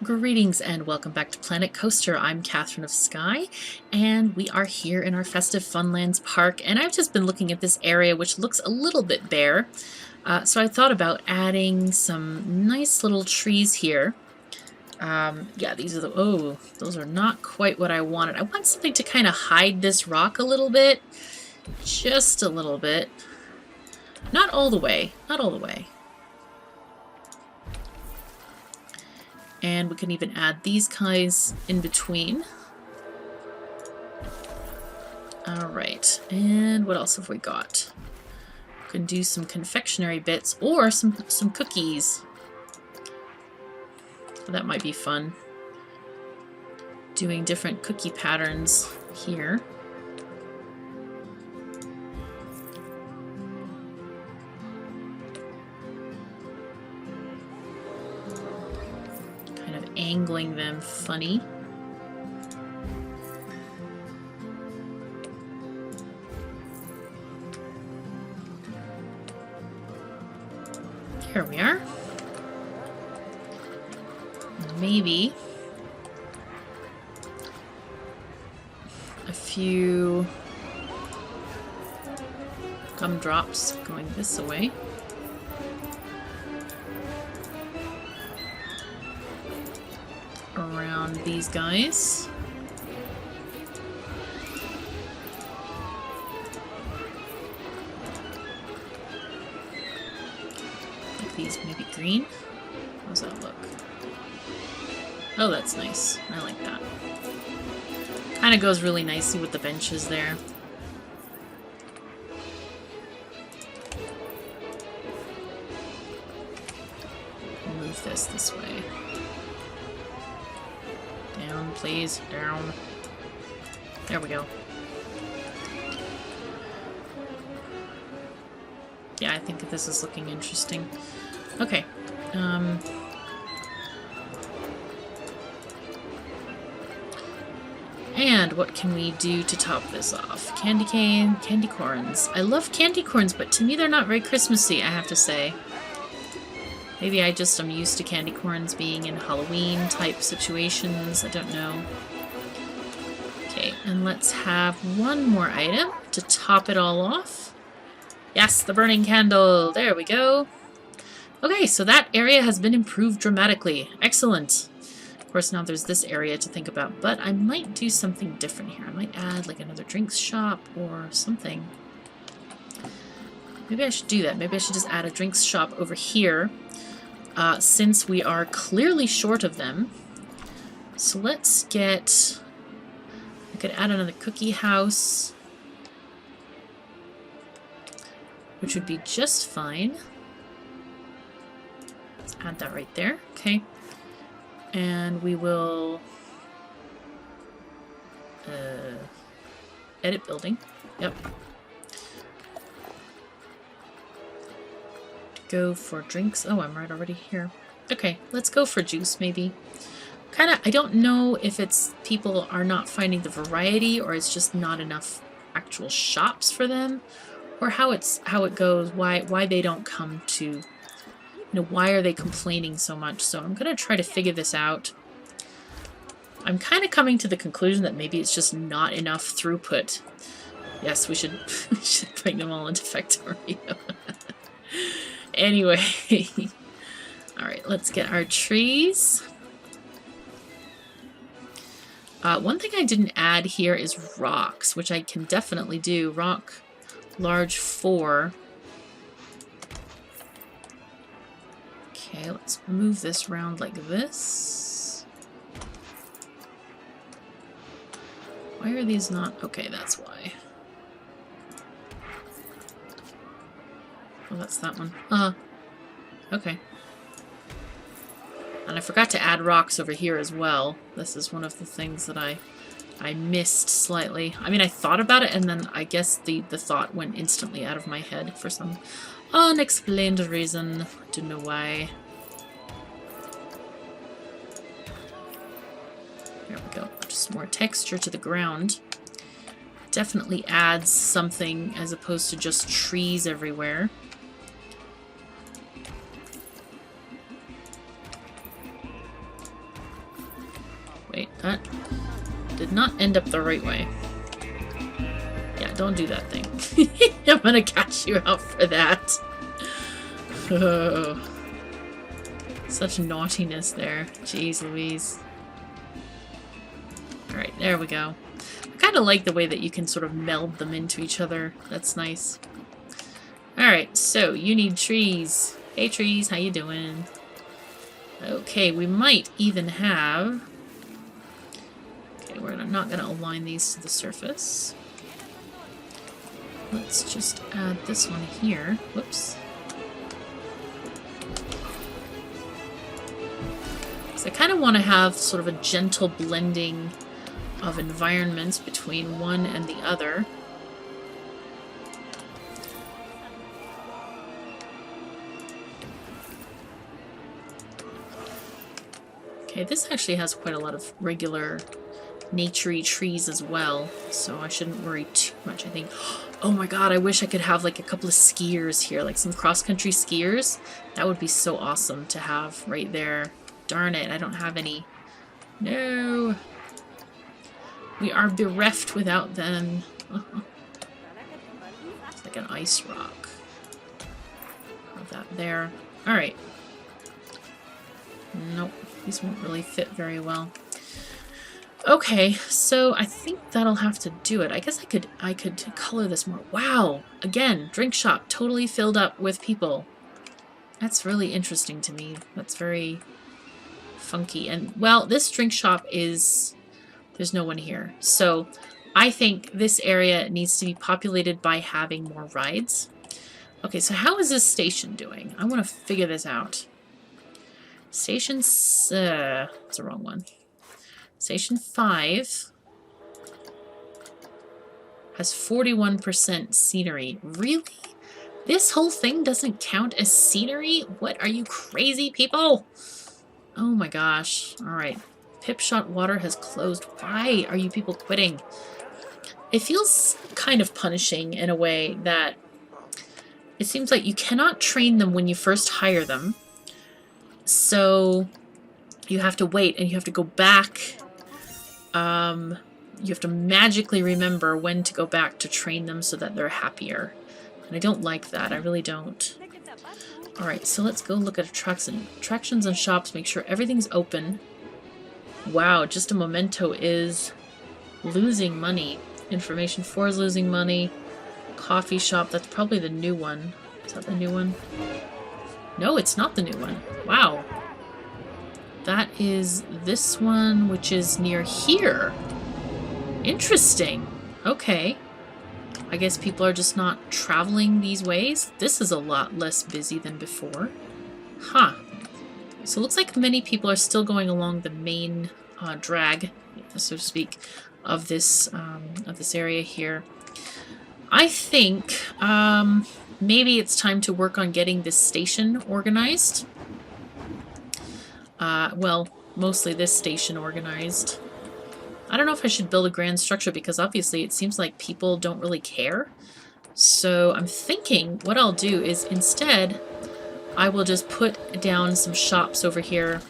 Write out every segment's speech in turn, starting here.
Greetings and welcome back to Planet Coaster. I'm KatherineOfSky, and we are here in our Festive Funlands park, and I've just been looking at this area which looks a little bit bare. So I thought about adding some nice little trees here. Yeah, these are those are not quite what I wanted. I want something to kind of hide this rock a little bit. Just a little bit. Not all the way. Not all the way. And we can even add these guys in between. Alright, and what else have we got? We can do some confectionery bits or some cookies. So that might be fun. Doing different cookie patterns here. Angling them funny. Here we are. Maybe a few gumdrops going this way. Around these guys. Like these maybe green. How's that look? Oh, that's nice. I like that. Kind of goes really nicely with the benches there. Move this way. Down, please. Down. There we go. Yeah, I think that this is looking interesting. Okay. And what can we do to top this off? Candy cane, candy corns. I love candy corns, but to me they're not very Christmassy, I have to say. Maybe I just am used to candy corns being in Halloween type situations. I don't know. Okay, and let's have one more item to top it all off. Yes, the burning candle. There we go. Okay, so that area has been improved dramatically. Excellent. Of course, now there's this area to think about, but I might do something different here. I might add like another drinks shop or something. Maybe I should do that. Maybe I should just add a drinks shop over here. Since we are clearly short of them. So let's get... I could add another cookie house, which would be just fine. Let's add that right there. Okay. And we will... edit building. Yep. Go for drinks. Oh, I'm right already here. Okay, let's go for juice, maybe. I don't know if it's people are not finding the variety or it's just not enough actual shops for them, or how it goes, why they don't come to, why are they complaining so much. So I'm gonna try to figure this out. I'm kind of coming to the conclusion that maybe it's just not enough throughput. Yes, we should bring them all into Factorio. Anyway, alright, let's get our trees. One thing I didn't add here is rocks, which I can definitely do. Rock large 4. Okay, let's move this around like this. Why are these not? Okay, that's why. Oh, that's that one. Okay. And I forgot to add rocks over here as well. This is one of the things that I missed slightly. I mean, I thought about it, and then I guess the thought went instantly out of my head for some unexplained reason. I don't know why. There we go. Just more texture to the ground. Definitely adds something as opposed to just trees everywhere. Wait, that did not end up the right way. Yeah, don't do that thing. I'm gonna catch you out for that. Oh, such naughtiness there. Jeez Louise. Alright, there we go. I kind of like the way that you can sort of meld them into each other. That's nice. Alright, so you need trees. Hey trees, how you doing? Okay, we might even have... Okay, we're not going to align these to the surface. Let's just add this one here. Whoops. So I kind of want to have sort of a gentle blending of environments between one and the other. Okay, this actually has quite a lot of regular naturey trees as well, so I shouldn't worry too much, I think. Oh my god, I wish I could have like a couple of skiers here, like some cross-country skiers. That would be so awesome to have right there. Darn it, I don't have any. No! We are bereft without them. It's like an ice rock. Have that there. Alright. Nope, these won't really fit very well. Okay, so I think that'll have to do it. I guess I could color this more. Wow! Again, drink shop totally filled up with people. That's really interesting to me. That's very funky. And, well, this drink shop is... There's no one here. So, I think this area needs to be populated by having more rides. Okay, so how is this station doing? I want to figure this out. Station... it's the wrong one. Station 5 has 41% scenery. Really? This whole thing doesn't count as scenery? What, are you crazy people? Oh my gosh. Alright. Pipshot Water has closed. Why are you people quitting? It feels kind of punishing in a way that it seems like you cannot train them when you first hire them. So you have to wait and you have to go back. You have to magically remember when to go back to train them so that they're happier. And I don't like that. I really don't. Alright, so let's go look at attractions and shops. Make sure everything's open. Wow, Just a Memento is losing money. Information 4 is losing money. Coffee shop, that's probably the new one. Is that the new one? No, it's not the new one. Wow. That is this one, which is near here. Interesting. Okay. I guess people are just not traveling these ways. This is a lot less busy than before. Huh. So it looks like many people are still going along the main drag, so to speak, of this area here. I think maybe it's time to work on getting this station organized. Well, mostly this station organized. I don't know if I should build a grand structure because obviously it seems like people don't really care. So I'm thinking what I'll do is instead I will just put down some shops over here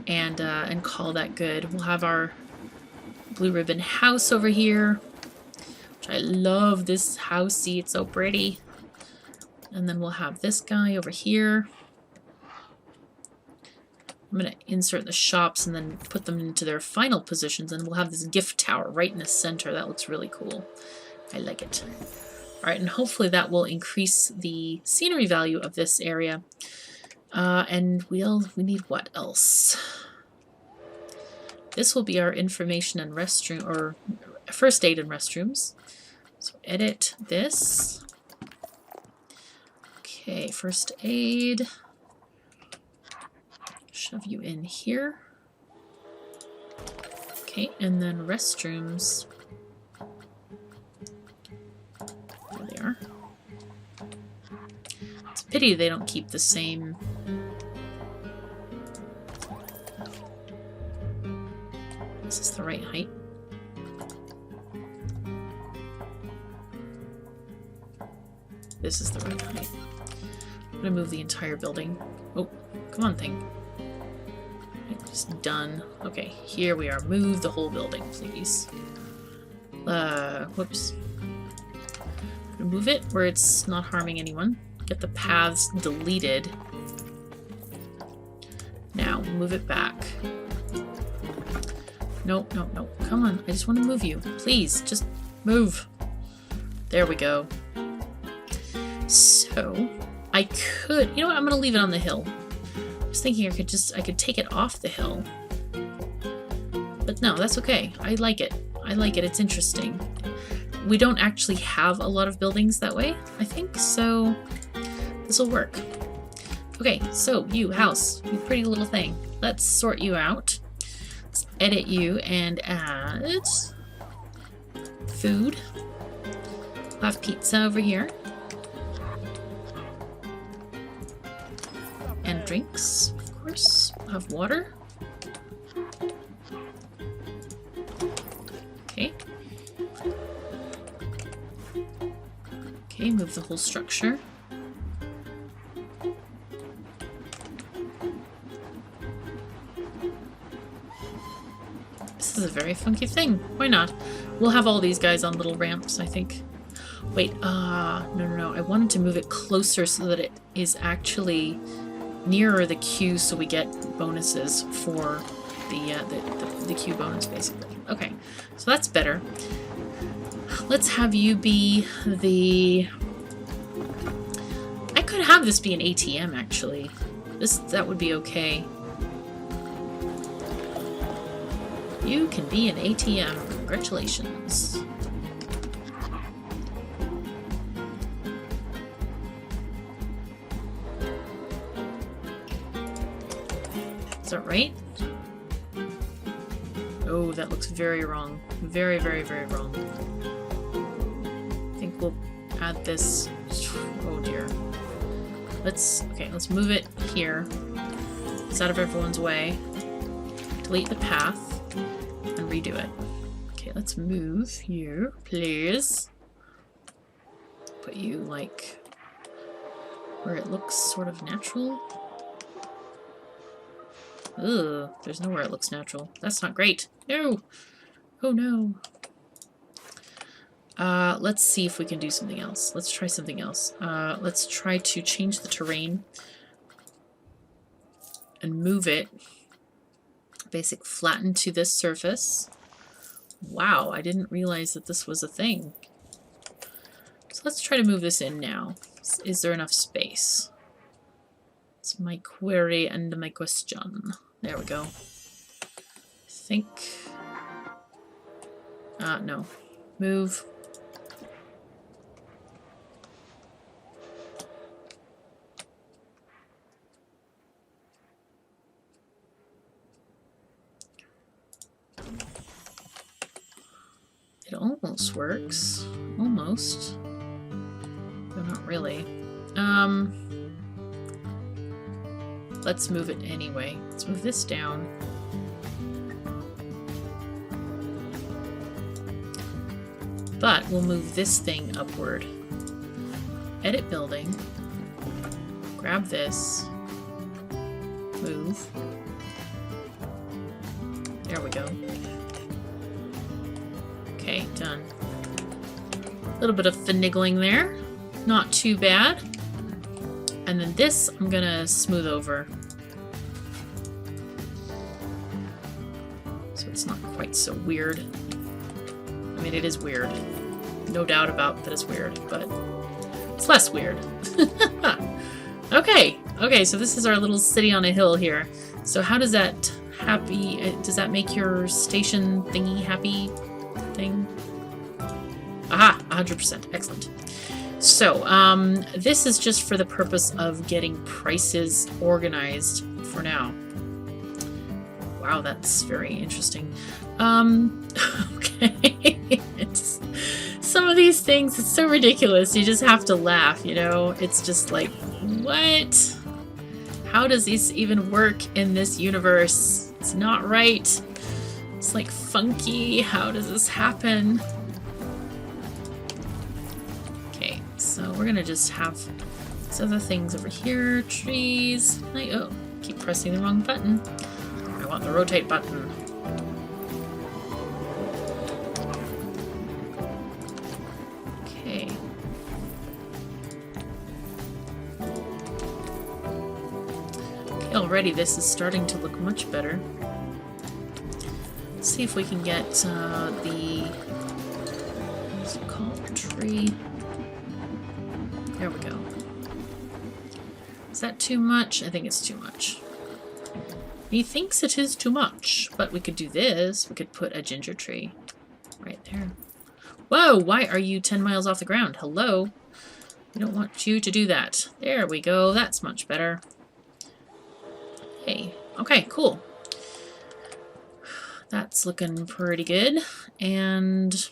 and call that good. We'll have our blue ribbon house over here, which I love this house. See, it's so pretty. And then we'll have this guy over here. I'm going to insert the shops and then put them into their final positions, and we'll have this gift tower right in the center. That looks really cool. I like it. Alright, and hopefully that will increase the scenery value of this area. And we need what else? This will be our information and restroom, or first aid and restrooms. So edit this. Okay, first aid. Shove you in here. Okay, and then restrooms. There they are. It's a pity they don't keep the same. Is this the right height? This is the right height. I'm gonna move the entire building. Oh, come on, thing. Just done. Okay, here we are. Move the whole building, please. Whoops. Move it where it's not harming anyone. Get the paths deleted. Now, move it back. No, no, no. Come on. I just want to move you. Please, just move. There we go. So, I could... You know what? I'm going to leave it on the hill. I was thinking I could take it off the hill. But no, that's okay. I like it. I like it. It's interesting. We don't actually have a lot of buildings that way, I think, so this will work. Okay, so you, house, you pretty little thing. Let's sort you out. Let's edit you and add food. We'll have pizza over here. And drinks, of course. We'll have water. Okay. Okay, move the whole structure. This is a very funky thing. Why not? We'll have all these guys on little ramps, I think. Wait, no. I wanted to move it closer so that it is actually nearer the queue so we get bonuses for the queue bonus, basically. Okay, so that's better. Let's have you be the... I could have this be an ATM, actually. That would be okay. You can be an ATM. Congratulations. Is that right? Oh, that looks very wrong. Very, very, very wrong. I think we'll add this. Oh dear. Let's move it here. It's out of everyone's way. Delete the path and redo it. Okay, let's move here, please. Put you like where it looks sort of natural. Ugh, there's nowhere it looks natural. That's not great. No! Oh no. Let's see if we can do something else. Let's try something else. Let's try to change the terrain and move it. Basic flatten to this surface. Wow, I didn't realize that this was a thing. So let's try to move this in now. Is there enough space? It's my query and my question. There we go. I think... no. Move. It almost works. Almost. But not really. Let's move it anyway. Let's move this down. But we'll move this thing upward. Edit building. Grab this. Move. There we go. Okay, done. A little bit of finagling there. Not too bad. And then this I'm gonna smooth over. So it's not quite so weird. I mean, it is weird. No doubt about that it's weird, but it's less weird. Okay, so this is our little city on a hill here. So how does that does that make your station thingy happy thing? Aha, 100%, excellent. So, this is just for the purpose of getting prices organized for now. Wow, that's very interesting. Okay. Some of these things, it's so ridiculous. You just have to laugh, you know? It's just like, what? How does this even work in this universe? It's not right. It's like funky. How does this happen? Okay, so we're gonna just have these other things over here. Trees. Oh, keep pressing the wrong button. I want the rotate button. Okay. Okay, already this is starting to look much better. Let's see if we can get the... what's it called? Tree. There we go. Is that too much? I think it's too much. He thinks it is too much, but we could do this. We could put a ginger tree right there. Whoa, why are you 10 miles off the ground? Hello? We don't want you to do that. There we go. That's much better. Hey. Okay, cool. That's looking pretty good. And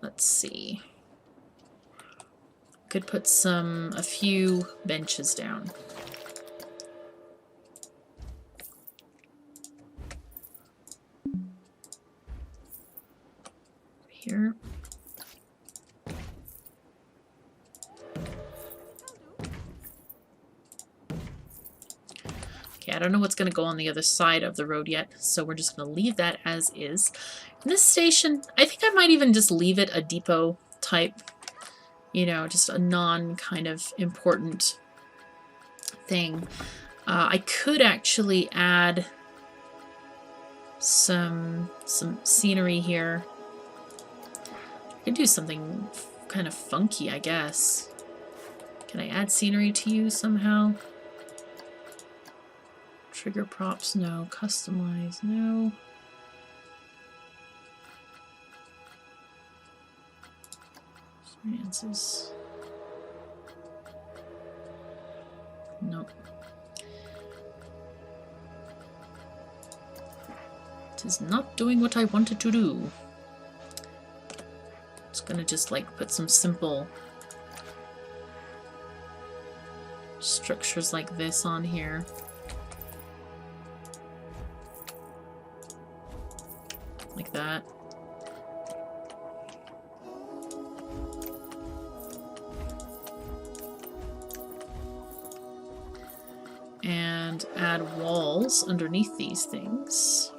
let's see. Could put a few benches down. Here. Okay, I don't know what's going to go on the other side of the road yet, so we're just going to leave that as is. And this station, I think I might even just leave it a depot type, you know, just a non-kind of important thing. I could actually add some scenery here. I could do something kind of funky, I guess. Can I add scenery to you somehow? Trigger props, no. Customize, no. Experiences. Nope. It is not doing what I wanted to do. It's gonna just like put some simple structures like this on here. Like that. And add walls underneath these things.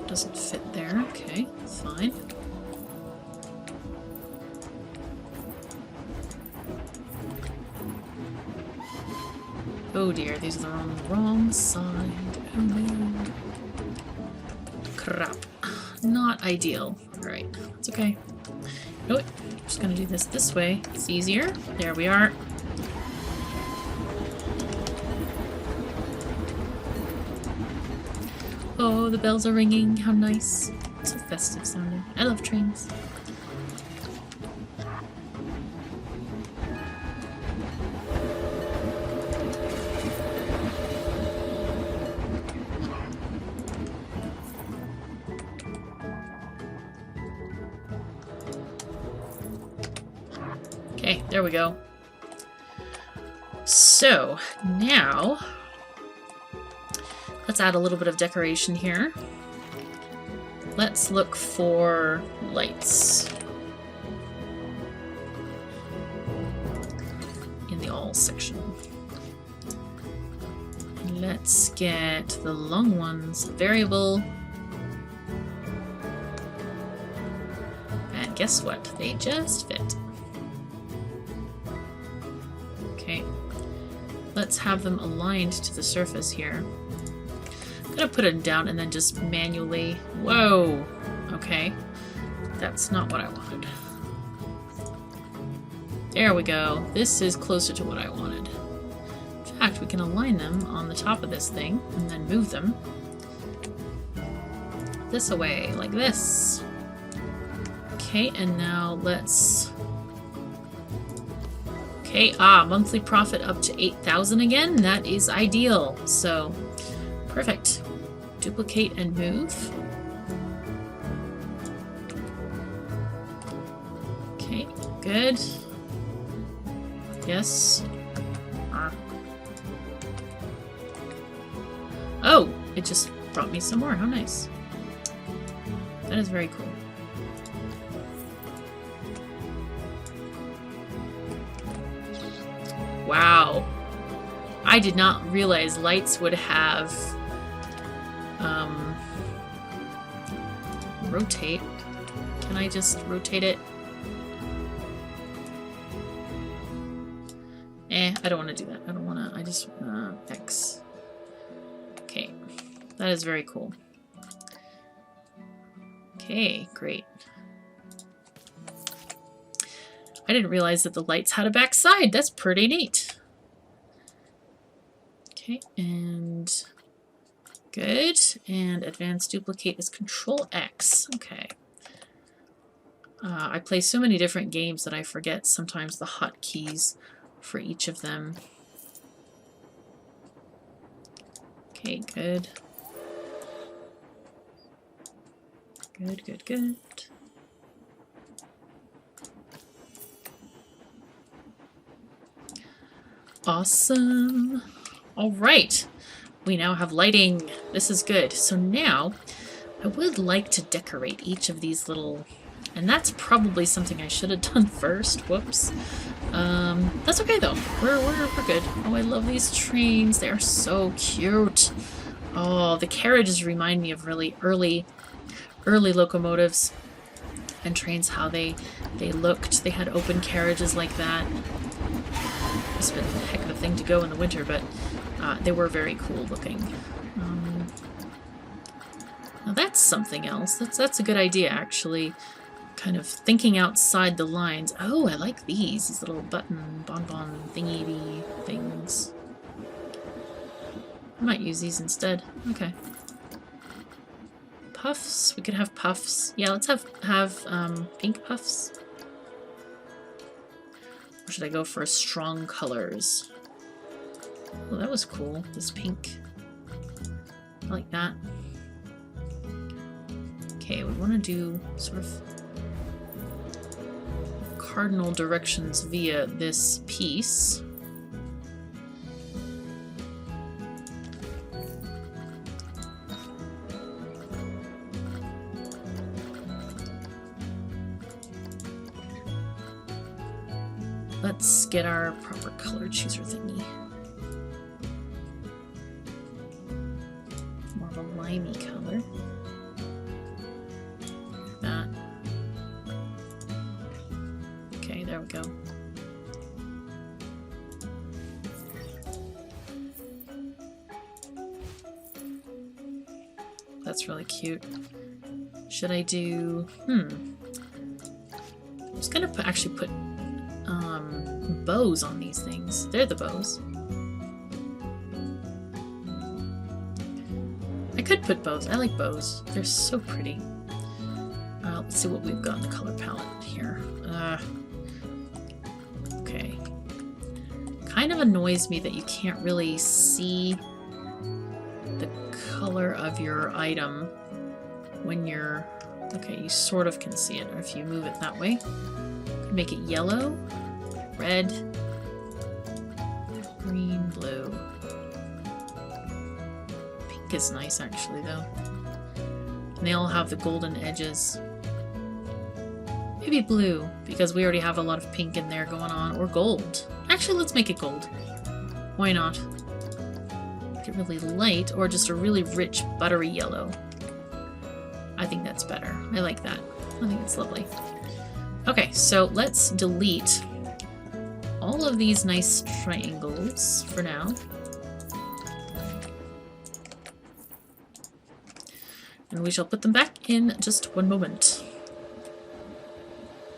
Doesn't fit there. Okay, fine. Oh dear, these are the wrong side. Oh no. Crap. Not ideal. Alright, it's okay. You know what? I'm just gonna do this way. It's easier. There we are. Oh, the bells are ringing. How nice. It's so festive sounding. I love trains. Okay, there we go. So, now let's add a little bit of decoration here. Let's look for lights in the all section. Let's get the long ones variable. And guess what? They just fit. Okay. Let's have them aligned to the surface here. I'm gonna put it down and then just manually... Whoa! Okay. That's not what I wanted. There we go. This is closer to what I wanted. In fact, we can align them on the top of this thing and then move them this away, like this. Okay, and now let's... Okay, monthly profit up to 8,000 again. That is ideal. So, perfect. Duplicate and move. Okay, good. Yes. Oh, it just brought me some more. How nice. That is very cool. Wow. I did not realize lights would have rotate. Can I just rotate it? I don't want to do that. I don't want to. I just X. Okay. That is very cool. Okay, great. I didn't realize that the lights had a back side. That's pretty neat. Okay, and good. And advanced duplicate is Control X. Okay. I play so many different games that I forget sometimes the hotkeys for each of them. Okay, good. Good, good, good. Awesome. All right. We now have lighting. This is good. So now I would like to decorate each of these little... And that's probably something I should have done first. Whoops. That's okay though. We're good. Oh, I love these trains. They are so cute. Oh, the carriages remind me of really early locomotives and trains, how they looked. They had open carriages like that. It's been a heck of a thing to go in the winter, but they were very cool looking. Now that's something else. That's a good idea, actually. Kind of thinking outside the lines. Oh, I like these little button bonbon thingy things. I might use these instead. Okay. Puffs. We could have puffs. Yeah, let's have pink puffs. Or should I go for strong colors? Oh, that was cool. This pink. I like that. Okay, we want to do sort of cardinal directions via this piece. Let's get our proper color chooser thingy. More of a limey color. Like that. Okay, there we go. That's really cute. Should I do... I'm just gonna actually put bows on these things. They're the bows. I could put bows. I like bows. They're so pretty. Let's see what we've got in the color palette here. Okay. Kind of annoys me that you can't really see the color of your item when you're... Okay, you sort of can see it, or if you move it that way. You can make it yellow. Red, green, blue. Pink is nice, actually, though. And they all have the golden edges. Maybe blue, because we already have a lot of pink in there going on. Or gold. Actually, let's make it gold. Why not? Make it really light, or just a really rich, buttery yellow. I think that's better. I like that. I think it's lovely. Okay, so let's delete all of these nice triangles for now. And we shall put them back in just one moment.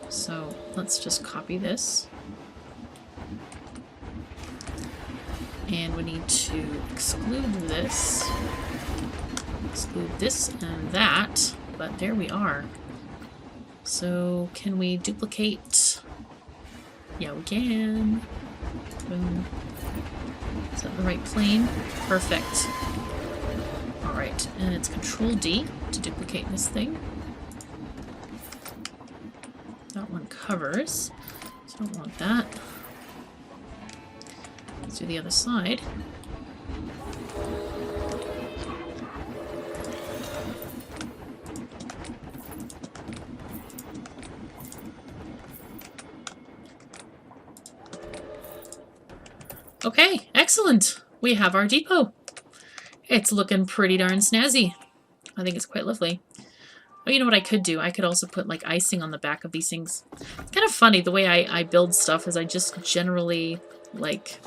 So let's just copy this. And we need to exclude this and that, but there we are. So can we duplicate? Yeah, we can. Boom. Is that the right plane? Perfect. Alright, and it's Control D to duplicate this thing. That one covers, so I don't want that. Let's do the other side. Okay, excellent. We have our depot. It's looking pretty darn snazzy. I think it's quite lovely. Oh, you know what I could do? I could also put like icing on the back of these things. It's kind of funny the way I build stuff is I just generally like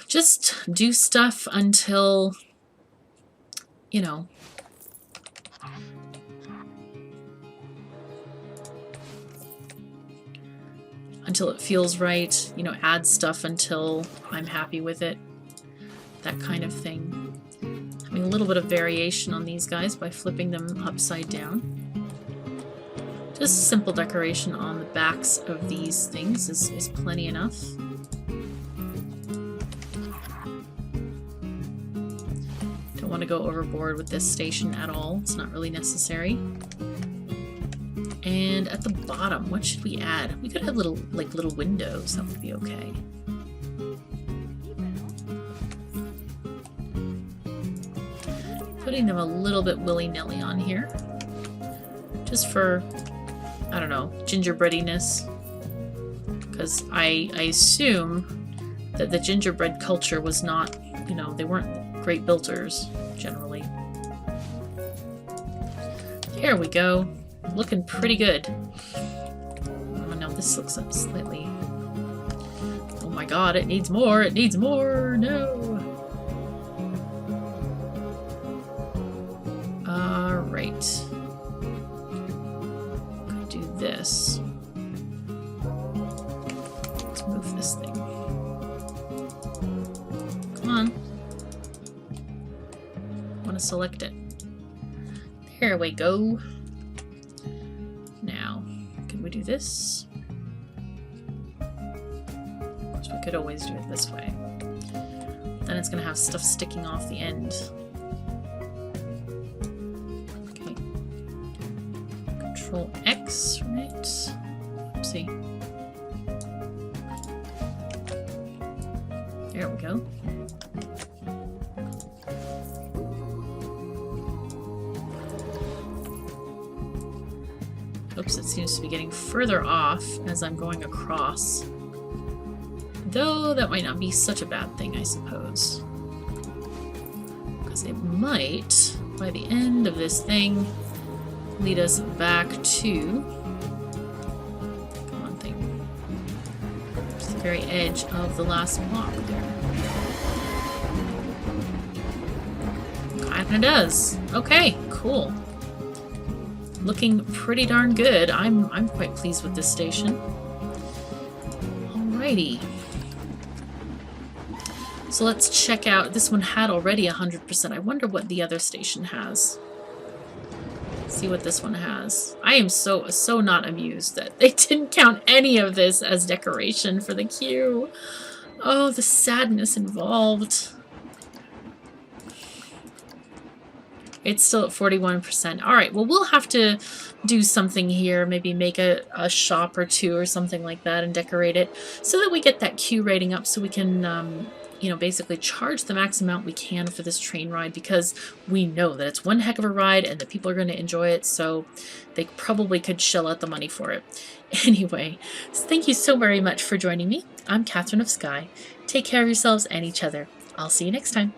just do stuff until, you know, until it feels right, you know, add stuff until I'm happy with it, that kind of thing. Having a little bit of variation on these guys by flipping them upside down. Just simple decoration on the backs of these things is plenty enough. Don't want to go overboard with this station at all. It's not really necessary. And at the bottom, what should we add? We could have little windows. That would be okay. Putting them a little bit willy-nilly on here. Just for, I don't know, gingerbreadiness. Because I assume that the gingerbread culture was not, you know, they weren't great builders, generally. Here we go. Looking pretty good. Oh no, this looks up slightly. Oh my god, it needs more! It needs more! No! Alright. Could do this. Let's move this thing. Come on. I want to select it. There we go. Now, can we do this? Of course, we could always do it this way. Then it's going to have stuff sticking off the end. Okay. Control X, right? Oopsie. There we go. Oops, it seems to be getting further off as I'm going across. Though that might not be such a bad thing, I suppose. Because it might, by the end of this thing, lead us back to... Come on, thing. To the very edge of the last block there. Kinda does. Okay, cool. Looking pretty darn good. I'm quite pleased with this station. Alrighty. So let's check out. This one had already 100%. I wonder what the other station has. See what this one has. I am so not amused that they didn't count any of this as decoration for the queue. Oh, the sadness involved. It's still at 41%. Alright, well, we'll have to do something here. Maybe make a shop or two or something like that and decorate it so that we get that queue rating up so we can, you know, basically charge the max amount we can for this train ride because we know that it's one heck of a ride and that people are going to enjoy it, so they probably could shell out the money for it. Anyway, thank you so very much for joining me. I'm KatherineOfSky. Take care of yourselves and each other. I'll see you next time.